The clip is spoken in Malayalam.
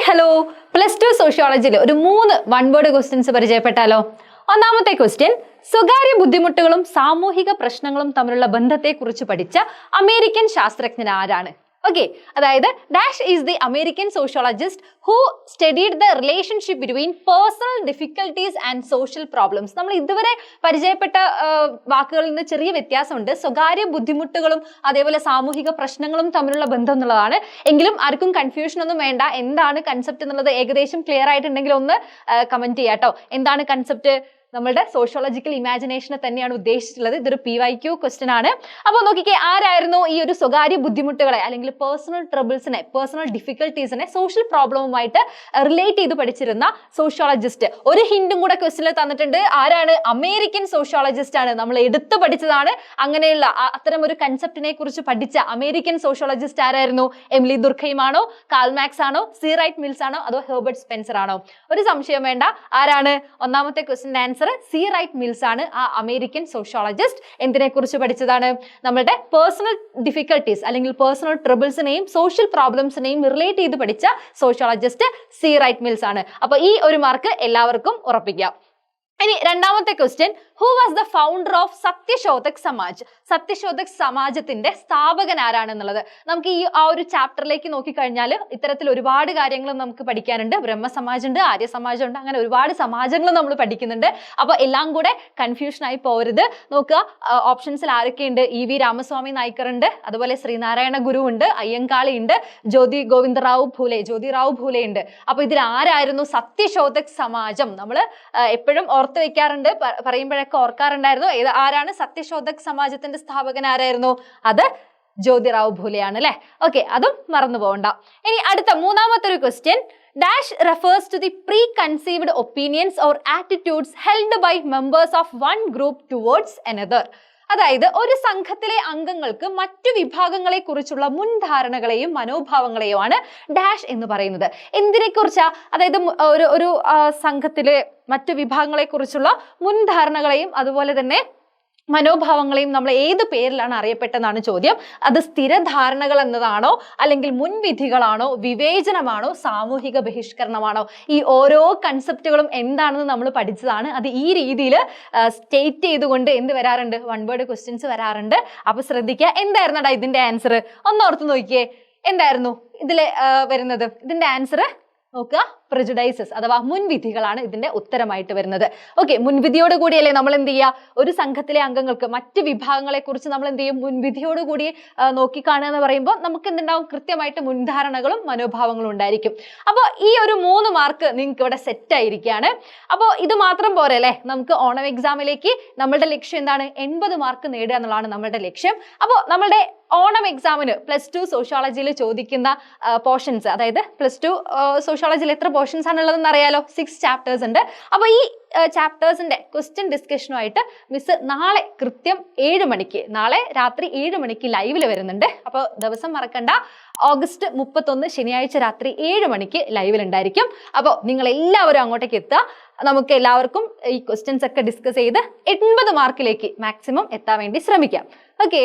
ഹലോ +2 സോഷ്യോളജിയിൽ ഒരു 3 വൺ വേർഡ് ക്വസ്റ്റ്യൻസ് പരിചയപ്പെട്ടാലോ. ഒന്നാമത്തെ ക്വസ്റ്റ്യൻ, സ്വകാര്യ ബുദ്ധിമുട്ടുകളും സാമൂഹിക പ്രശ്നങ്ങളും തമ്മിലുള്ള ബന്ധത്തെക്കുറിച്ച് പഠിച്ച അമേരിക്കൻ ശാസ്ത്രജ്ഞൻ ആരാണ്? ഓക്കെ, അതായത് dash is the American sociologist who studied the relationship between personal difficulties and social problems. നമ്മൾ ഇതുവരെ പരിചയപ്പെട്ട വാക്കുകളിൽ നിന്ന് ചെറിയ വ്യത്യാസമുണ്ട്. സ്വകാര്യ ബുദ്ധിമുട്ടുകളും അതേപോലെ സാമൂഹിക പ്രശ്നങ്ങളും തമ്മിലുള്ള ബന്ധം എന്നുള്ളതാണ്. എങ്കിലും ആർക്കും കൺഫ്യൂഷൻ ഒന്നും വേണ്ട. എന്താണ് കൺസെപ്റ്റ് എന്നുള്ളത് ഏകദേശം ക്ലിയർ ആയിട്ടുണ്ടെങ്കിൽ ഒന്ന് കമന്റ് ചെയ്യാട്ടോ. എന്താണ് കൺസെപ്റ്റ്? നമ്മളുടെ സോഷ്യോളജിക്കൽ ഇമാജിനേഷനെ തന്നെയാണ് ഉദ്ദേശിച്ചിട്ടുള്ളത്. ഇതൊരു PYQ ക്വസ്റ്റ്യൻ ആണ്. അപ്പോൾ നോക്കിക്കേ, ആരായിരുന്നു ഈ ഒരു സ്വകാര്യ ബുദ്ധിമുട്ടുകളെ അല്ലെങ്കിൽ പേഴ്സണൽ ട്രബിൾസിനെ, പേഴ്സണൽ ഡിഫിക്കൽട്ടീസിനെ സോഷ്യൽ പ്രോബ്ലവുമായിട്ട് റിലേറ്റ് ചെയ്ത് പഠിച്ചിരുന്ന സോഷ്യോളജിസ്റ്റ്? ഒരു ഹിന്റും കൂടെ ക്വസ്റ്റ്യനിൽ തന്നിട്ടുണ്ട്. ആരാണ്? അമേരിക്കൻ സോഷ്യോളജിസ്റ്റ് ആണ്. നമ്മൾ എടുത്തു പഠിച്ചതാണ്. അങ്ങനെയുള്ള അത്തരം ഒരു കൺസെപ്റ്റിനെ കുറിച്ച് പഠിച്ച അമേരിക്കൻ സോഷ്യോളജിസ്റ്റ് ആരായിരുന്നു? എമിലി ദുർഖെയിം ആണോ, കാൾ മാക്സ് ആണോ, സി റൈറ്റ് മിൽസ് ആണോ, അതോ ഹെർബർട്ട് സ്പെൻസർ ആണോ? ഒരു സംശയം വേണ്ട. ആരാണ്? ഒന്നാമത്തെ question answer C Wright Mills ആണ്. ആ അമേരിക്കൻ സോഷ്യോളജിസ്റ്റ് എന്തിനെ കുറിച്ച് പഠിച്ചതാണ്? നമ്മുടെ പേഴ്സണൽ ഡിഫിക്കൽട്ടീസ് അല്ലെങ്കിൽ പേഴ്സണൽ ട്രബിൾസിനെയും സോഷ്യൽ പ്രോബ്ലംസിനെയും റിലേറ്റ് ചെയ്ത് പഠിച്ച സോഷ്യോളജിസ്റ്റ് സി റൈറ്റ് മിൽസ് ആണ്. അപ്പൊ ഈ ഒരു മാർക്ക് എല്ലാവർക്കും ഉറപ്പിക്കാം. ഇനി രണ്ടാമത്തെ question, who was the founder of Satyashodhak Samaj? Satyashodhak സമാജത്തിന്റെ സ്ഥാപകൻ ആരാണെന്നുള്ളത് നമുക്ക് ഈ ഒരു ചാപ്റ്ററിലേക്ക് നോക്കിക്കഴിഞ്ഞാൽ ഇത്തരത്തിൽ ഒരുപാട് കാര്യങ്ങൾ നമുക്ക് പഠിക്കാനുണ്ട്. ബ്രഹ്മസമാജ് ഉണ്ട്, ആര്യ സമാജം ഉണ്ട്, അങ്ങനെ ഒരുപാട് സമാജങ്ങൾ നമ്മൾ പഠിക്കുന്നുണ്ട്. അപ്പൊ എല്ലാം കൂടെ കൺഫ്യൂഷൻ ആയി പോകരുത്. നോക്കുക, ഓപ്ഷൻസിൽ ആരൊക്കെയുണ്ട്? EV രാമസ്വാമി നായ്ക്കർ ഉണ്ട്, അതുപോലെ ശ്രീനാരായണ ഗുരു ഉണ്ട്, അയ്യങ്കാളി ഉണ്ട്, ജ്യോതിറാവു ഭൂലെ ഉണ്ട്. അപ്പൊ ഇതിൽ ആരായിരുന്നു സത്യശോധക് സമാജം? നമ്മൾ എപ്പോഴും ഓർത്ത് വെക്കാറുണ്ട്, പറയുമ്പോഴൊക്കെ ഓർക്കാറുണ്ടായിരുന്നു. ആരാണ് സത്യശോധക് സമാജത്തിന്റെ സ്ഥാപകൻ? ആരായിരുന്നു? അത് ജ്യോതിറാവു ഭൂലെയാണ് അല്ലെ. ഓക്കെ, അതും മറന്നു പോകണ്ട. ഇനി അടുത്ത മൂന്നാമത്തെ ഒരു question, dash refers to the preconceived opinions or attitudes held by members of one group towards another. അതായത് ഒരു സംഘത്തിലെ അംഗങ്ങൾക്ക് മറ്റു വിഭാഗങ്ങളെ കുറിച്ചുള്ള മുൻധാരണകളെയും മനോഭാവങ്ങളെയുമാണ് ഡാഷ് എന്ന് പറയുന്നത്. എന്തിനെ കുറിച്ചാ? അതായത് ഒരു സംഘത്തിലെ മറ്റു വിഭാഗങ്ങളെ കുറിച്ചുള്ള മുൻധാരണകളെയും അതുപോലെ തന്നെ മനോഭാവങ്ങളെയും നമ്മൾ ഏത് പേരിലാണ് അറിയപ്പെട്ടതെന്നാണ് ചോദ്യം. അത് സ്ഥിരധാരണകൾ എന്നതാണോ, അല്ലെങ്കിൽ മുൻവിധികളാണോ, വിവേചനമാണോ, സാമൂഹിക ബഹിഷ്കരണമാണോ? ഈ ഓരോ കൺസെപ്റ്റുകളും എന്താണെന്ന് നമ്മൾ പഠിച്ചതാണ്. അത് ഈ രീതിയിൽ സ്റ്റേറ്റ് ചെയ്തുകൊണ്ട് എന്ത് വരാറുണ്ട്? വൺ വേർഡ് ക്വസ്റ്റ്യൻസ് വരാറുണ്ട്. അപ്പൊ ശ്രദ്ധിക്കുക. എന്തായിരുന്നടാ ഇതിന്റെ ആൻസർ? ഒന്നോർത്ത് നോക്കിയേ, എന്തായിരുന്നു ഇതില് വരുന്നത്? ഇതിന്റെ ആൻസർ നോക്കുക, പ്രെജുഡൈസസ് അഥവാ മുൻവിധികളാണ് ഇതിന്റെ ഉത്തരമായിട്ട് വരുന്നത്. ഓക്കെ, മുൻവിധിയോട് കൂടിയല്ലേ നമ്മൾ എന്ത് ചെയ്യുക? ഒരു സംഘത്തിലെ അംഗങ്ങൾക്ക് മറ്റ് വിഭാഗങ്ങളെ കുറിച്ച് നമ്മൾ എന്ത് ചെയ്യും? മുൻവിധിയോട് കൂടി നോക്കിക്കാണുക എന്ന് പറയുമ്പോൾ നമുക്ക് എന്തുണ്ടാവും? കൃത്യമായിട്ട് മുൻധാരണകളും മനോഭാവങ്ങളും ഉണ്ടായിരിക്കും. അപ്പോൾ ഈ ഒരു 3 മാർക്ക് നിങ്ങൾക്ക് ഇവിടെ സെറ്റ് ആയിരിക്കുകയാണ്. അപ്പോൾ ഇത് മാത്രം പോരെ അല്ലേ? നമുക്ക് ഓണം എക്സാമിലേക്ക് നമ്മളുടെ ലക്ഷ്യം എന്താണ്? 80 മാർക്ക് നേടുക എന്നുള്ളതാണ് നമ്മളുടെ ലക്ഷ്യം. അപ്പോൾ നമ്മളുടെ ഓണം എക്സാമിന് +2 സോഷ്യോളജിയിൽ ചോദിക്കുന്ന പോർഷൻസ്, അതായത് +2 സോഷ്യോളജിയിൽ എത്ര പോർഷൻസ് ആണുള്ളതെന്ന് അറിയാലോ? 6 ചാപ്റ്റേഴ്സ് ഉണ്ട്. അപ്പോൾ ഈ ചാപ്റ്റേഴ്സിന്റെ ക്വസ്റ്റ്യൻ ഡിസ്കഷനുമായിട്ട് മിസ് നാളെ കൃത്യം 7 മണിക്ക്, നാളെ രാത്രി 7 മണിക്ക് ലൈവിൽ വരുന്നുണ്ട്. അപ്പോൾ ദിവസം മറക്കണ്ട, ഓഗസ്റ്റ് 31 ശനിയാഴ്ച രാത്രി 7 മണിക്ക് ലൈവിൽ ഉണ്ടായിരിക്കും. അപ്പോൾ നിങ്ങൾ എല്ലാവരും അങ്ങോട്ടേക്ക് എത്തുക. നമുക്ക് എല്ലാവർക്കും ഈ ക്വസ്റ്റ്യൻസ് ഒക്കെ ഡിസ്കസ് ചെയ്ത് 80 മാർക്കിലേക്ക് മാക്സിമം എത്താൻ വേണ്ടി ശ്രമിക്കാം. ഓക്കെ.